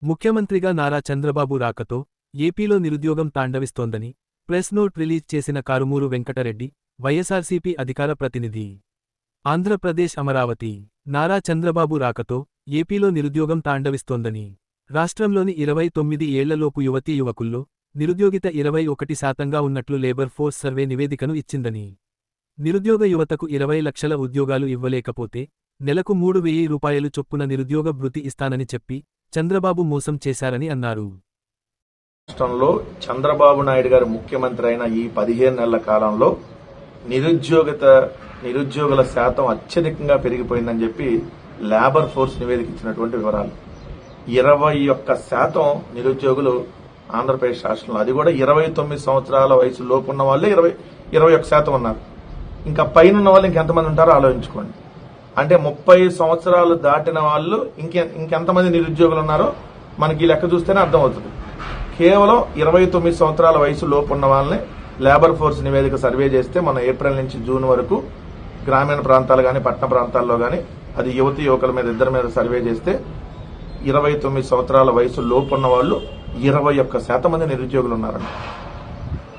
ముఖ్యమంత్రిగా నారా చంద్రబాబు రాకతో ఏపీలో నిరుద్యోగం తాండవిస్తోందని ప్రెస్ నోట్ రిలీజ్ చేసిన కారుమూరు వెంకటరెడ్డి, వైఎస్ఆర్సీపీ అధికార ప్రతినిధి. ఆంధ్రప్రదేశ్ అమరావతి. నారా చంద్రబాబు రాకతో ఏపీలో నిరుద్యోగం తాండవిస్తోందని, రాష్ట్రంలోని 29 ఏళ్లలోపు యువతీ యువకుల్లో నిరుద్యోగిత 21% ఉన్నట్లు లేబర్ ఫోర్స్ సర్వే నివేదికను ఇచ్చిందని, నిరుద్యోగ యువతకు 20 లక్షల ఉద్యోగాలు ఇవ్వలేకపోతే నెలకు 3,000 రూపాయలు చొప్పున నిరుద్యోగ భృతి ఇస్తానని చెప్పి చంద్రబాబు మోసం చేశారని అన్నారు. రాష్ట్రంలో చంద్రబాబు నాయుడు గారు ముఖ్యమంత్రి అయిన ఈ 15 నెలల కాలంలో నిరుద్యోగుల శాతం అత్యధికంగా పెరిగిపోయిందని చెప్పి లేబర్ ఫోర్స్ నివేదిక ఇచ్చినటువంటి వివరాలు. 21% నిరుద్యోగులు ఆంధ్రప్రదేశ్ రాష్ట్రంలో, అది కూడా 29 సంవత్సరాల వయసు లోపు ఉన్న వాళ్ళే 21% ఉన్నారు. ఇంకా పైన ఉన్న వాళ్ళు ఇంకెంతమంది ఉంటారో ఆలోచించుకోండి. అంటే 30 సంవత్సరాలు దాటిన వాళ్ళు ఇంకెంతమంది నిరుద్యోగులు ఉన్నారో మనకి ఈ లెక్క చూస్తేనే అర్థమవుతుంది. కేవలం 29 సంవత్సరాల వయసు లోపు ఉన్న వాళ్ళని లేబర్ ఫోర్స్ నివేదిక సర్వే చేస్తే మన ఏప్రిల్ నుంచి జూన్ వరకు గ్రామీణ ప్రాంతాలు కానీ పట్టణ ప్రాంతాల్లో కానీ అది యువతి యువకుల మీద ఇద్దరి మీద సర్వే చేస్తే 29 సంవత్సరాల వయసు లోపు ఉన్న వాళ్ళు 21% మంది నిరుద్యోగులు ఉన్నారండి.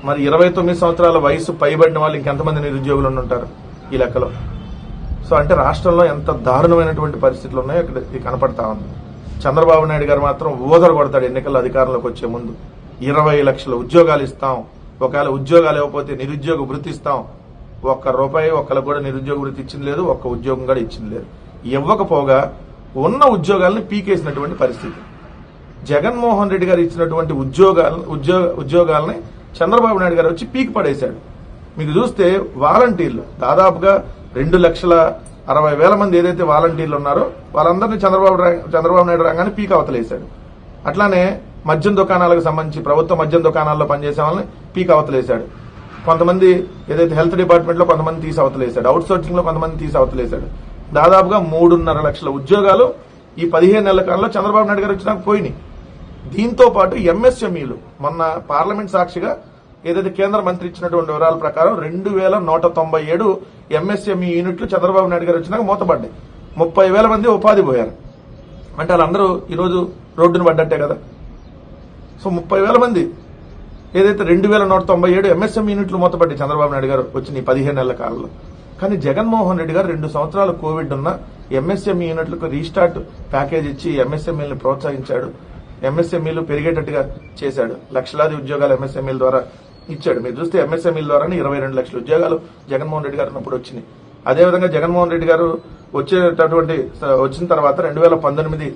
మరి 29 సంవత్సరాల వయసు పైబడిన వాళ్ళు ఇంకెంతమంది నిరుద్యోగులు ఉంటారు ఈ లెక్కలో? సో అంటే రాష్ట్రంలో ఎంత దారుణమైనటువంటి పరిస్థితులు ఉన్నాయో ఇక్కడ కనపడతా ఉంది. చంద్రబాబు నాయుడు గారు మాత్రం ఊదర కొడతాడు ఎన్నికల అధికారంలోకి వచ్చే ముందు. 20 లక్షల ఉద్యోగాలు ఇస్తాం, ఒకవేళ ఉద్యోగాలు ఇవ్వకపోతే నిరుద్యోగ వృత్తి ఇస్తాం. ₹1 ఒక్కరికి కూడా నిరుద్యోగ వృత్తి ఇచ్చింది లేదు, ఒక్క ఉద్యోగం కూడా ఇచ్చింది లేదు. ఇవ్వకపోగా ఉన్న ఉద్యోగాలను పీకేసినటువంటి పరిస్థితి. జగన్మోహన్ రెడ్డి గారు ఇచ్చినటువంటి ఉద్యోగాలని చంద్రబాబు నాయుడు గారు వచ్చి పీకి పడేశాడు. మీకు చూస్తే వాలంటీర్లు దాదాపుగా 2,60,000 మంది ఏదైతే వాలంటీర్లు ఉన్నారో వాళ్ళందరినీ చంద్రబాబు నాయుడు రాగానే పీక్ అవతలేశాడు. అట్లానే మద్యం దుకాణాలకు సంబంధించి ప్రభుత్వ మద్యం దుకాణాల్లో పనిచేసే వాళ్ళని పీక్ అవతలేశాడు. కొంతమంది ఏదైతే హెల్త్ డిపార్ట్మెంట్ లో కొంతమంది తీసి అవతలేశాడు, అవుట్ సోర్సింగ్ లో కొంతమంది తీసి అవతలేశాడు. దాదాపుగా 3.5 లక్షల ఉద్యోగాలు ఈ 15 నెలల కాలంలో చంద్రబాబు నాయుడు గారు వచ్చినాక పోయినాయి. దీంతో పాటు ఎంఎస్ఎంఈలు మొన్న పార్లమెంట్ సాక్షిగా ఏదైతే కేంద్ర మంత్రి ఇచ్చినటువంటి వివరాల ప్రకారం 2,197 ఎంఎస్ఎంఈ యూనిట్లు చంద్రబాబు నాయుడు గారు వచ్చినాక మూతపడ్డాయి. 30,000 మంది ఉపాధి పోయారు. అంటే వాళ్ళందరూ ఈరోజు రోడ్డును పడ్డట్టే కదా. సో 30,000 మంది ఏదైతే 2,197 ఎంఎస్ఎంఈ యూనిట్లు మూతపడ్డాయి చంద్రబాబు నాయుడు గారు వచ్చిన ఈ 15 నెలల కాలంలో. కానీ జగన్మోహన్ రెడ్డి గారు 2 సంవత్సరాలు కోవిడ్ ఉన్న ఎంఎస్ఎంఈ యూనిట్లకు రీస్టార్ట్ ప్యాకేజ్ ఇచ్చి ఎంఎస్ఎంఈలను ప్రోత్సహించాడు. ఎంఎస్ఎంఈలు పెరిగేటట్టుగా చేశాడు. లక్షలాది ఉద్యోగాలు ఎంఎస్ఎంఈల ద్వారా ఇచ్చాడు. మీరు చూస్తే ఎంఎస్ఎంఈల ద్వారానే 22 లక్షల ఉద్యోగాలు జగన్మోహన్ రెడ్డి గారు ఉన్నప్పుడు వచ్చినాయి. అదేవిధంగా జగన్మోహన్ రెడ్డి గారు వచ్చిన తర్వాత 2019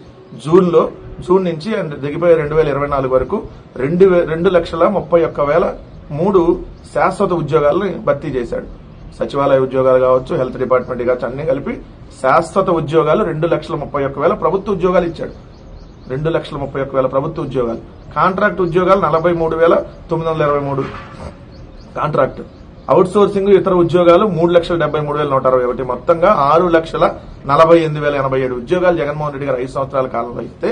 జూన్ నుంచి దిగిపోయే 2024 వరకు 2,31,003 శాశ్వత ఉద్యోగాలను భర్తీ చేశాడు. సచివాలయ ఉద్యోగాలు కావచ్చు, హెల్త్ డిపార్ట్మెంట్ కావచ్చు, అన్ని కలిపి శాశ్వత ఉద్యోగాలు 2,31,000 ప్రభుత్వ ఉద్యోగాలు ఇచ్చాడు. 2,31,000 ప్రభుత్వ ఉద్యోగాలు. కాంట్రాక్ట్ ఉద్యోగాలు 43,923 కాంట్రాక్ట్. అవుట్ సోర్సింగ్ ఇతర ఉద్యోగాలు 3,73,161. మొత్తంగా 6,48,087 ఉద్యోగాలు జగన్మోహన్ రెడ్డి గారు 5 సంవత్సరాల కాలంలో ఇస్తే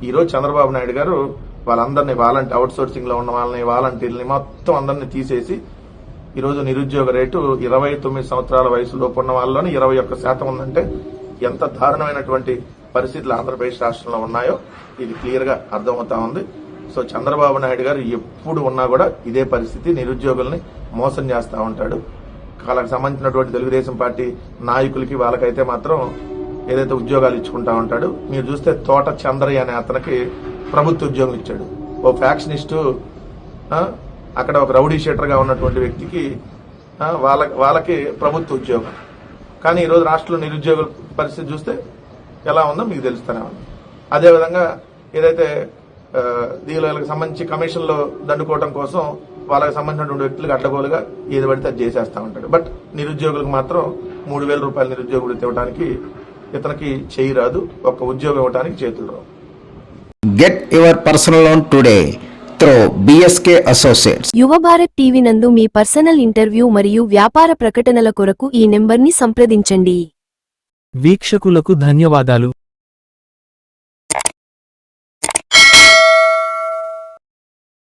ఈ రోజు చంద్రబాబు నాయుడు గారు వాళ్ళందరినీ అవుట్ సోర్సింగ్ లో ఉన్న వాళ్ళని వాలంటీర్ని మొత్తం అందరినీ తీసేసి ఈరోజు నిరుద్యోగ రేటు 29 సంవత్సరాల వయసులోపు ఉన్న వాళ్ళలోనే 21% ఉందంటే ఎంత దారుణమైనటువంటి పరిస్థితులు ఆంధ్రప్రదేశ్ రాష్ట్రంలో ఉన్నాయో ఇది క్లియర్ గా అర్థమవుతా ఉంది. సో చంద్రబాబు నాయుడు గారు ఎప్పుడు ఉన్నా కూడా ఇదే పరిస్థితి, నిరుద్యోగుల్ని మోసం చేస్తా ఉంటాడు. వాళ్ళకి సంబంధించినటువంటి తెలుగుదేశం పార్టీ నాయకులకి వాళ్ళకైతే మాత్రం ఏదైతే ఉద్యోగాలు ఇచ్చుకుంటా ఉంటాడు. మీరు చూస్తే తోట చంద్రయ్య అనే అతనికి ప్రభుత్వ ఉద్యోగం ఇచ్చాడు. ఓ ఫ్యాక్షనిస్టు, అక్కడ ఒక రౌడీ షీటర్ గా ఉన్నటువంటి వ్యక్తికి వాళ్ళకి ప్రభుత్వ ఉద్యోగం. కానీ ఈరోజు రాష్ట్రంలో నిరుద్యోగుల పరిస్థితి చూస్తే ఎలా ఉందో మీకు తెలుస్తూనే ఉంది. అదేవిధంగా ఏదైతే దీనికి సంబంధించి కమిషన్లో దండుకోవడం కోసం వాళ్ళకి సంబంధించినటువంటి వ్యక్తులకు అడ్డగోలుగా ఏది పడితే అది చేసేస్తా ఉంటాడు. బట్ నిరుద్యోగులకు మాత్రం 3,000 రూపాయల నిరుద్యోగ వృత్తి ఇవ్వడానికి ఇతనికి చేయి రాదు, ఒక్క ఉద్యోగం ఇవ్వడానికి చేతులు రావు. Get your personal loan today through BSK associates. Yuva Bharat TV నందు మీ పర్సనల్ ఇంటర్వ్యూ మరియు వ్యాపార ప్రకటనల కొరకు ఈ నెంబర్ని సంప్రదించండి. వీక్షకులకు ధన్యవాదాలు.